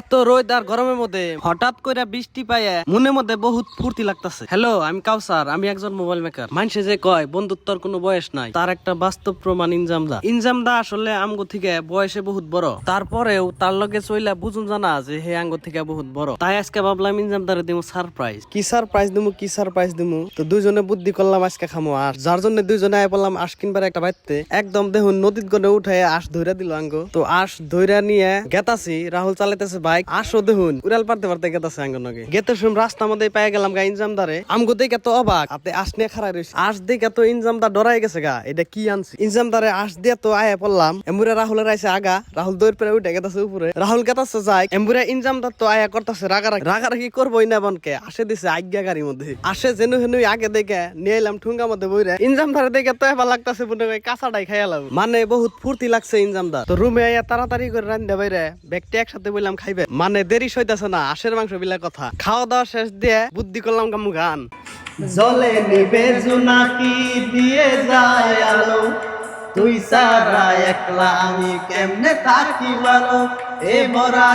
এত রোদ আর গরমের মধ্যে হঠাৎ করে বৃষ্টি পাইয়া মনের মধ্যে বহুত ফুর্তি লাগতেছে। হ্যালো, আমি কাউসার, আমি একজন মোবাইল মেকার। মানুষে যে কয় বন্ধুত্বর কোনো বয়স নাই, তার একটা বাস্তব প্রমাণ ইনজামদা। ইনজামদা আসলে আমগো থেকে বয়সে বহুত বড়, তারপরেও তার লগে চইলা বুঝুন জানা যে হে আঙ্গো থেকে বহুত বড়। তাই আজকে ভাবলাম ইনজামদারে দিমু সারপ্রাইজ। কি সারপ্রাইজ দিমু তো দুইজনে বুদ্ধি করলাম আজকে খামো আস, যার জন্য দুইজনে আয় বললাম আস কিনবার একটা বাইতে। একদম দেখুন নদীর গনে উঠে আস ধইরা দিল আঙ্গো। তো আস ধইরা নিয়ে গেতাছি, রাহুল চালাইতেছে বাইক। আসো দেখুন উড়াল পারতে গেতাছে আঙ্গো নগে। গেতে শুন রাস্তার মধ্যে পাই গেলাম গা ইনজামদারে। আমগো দেখে তো অবাক, হাতে আস নিয়ে খাড়াই রইছে। আস দেখে তো ইনজামদার ডরাই গেছে গা, এটা কি আনছি। ইনজামদারে আস দিয়ে তো আয়া পড়লাম। এমবুরে রাহুলের আইছে আগা, রাহুল দৌড় পেরে উঠে গেতাছে উপরে। রাহুল গেতাছে যাই, এমবুরে ইনজামদার তো আয়া করতেছে রাগারাগি করবোই না বনকে। আসে দিছে আজ্ঞা গাড়ির মধ্যে। আসে যেনু হেনু আগে দেখে নিয়ে এলাম ঠুঙ্গা মধ্যে বইরে। ইনজামদারে দেখে তো এবার লাগতাছে বুনে কাঁচাটাই খাইয়ালাম, মানে বহুত ফুর্তি লাগছে ইনজামদার। তো রুমে আইয়া তাড়াতাড়ি করে রান্ধে বাইরে ব্যক্তি একসাথে বললাম খাইবে, মানে দেরি সইতাছে না। আশের মাংস বিলা কথা খাওয়া দাওয়া শেষ দিয়ে বুদ্ধি করলাম কামু গান। জলে নিবে জোনাকি দিয়ে যায় আলো, তুই সারা একলা আমি কেমনে থাকি ভালো, এ মরা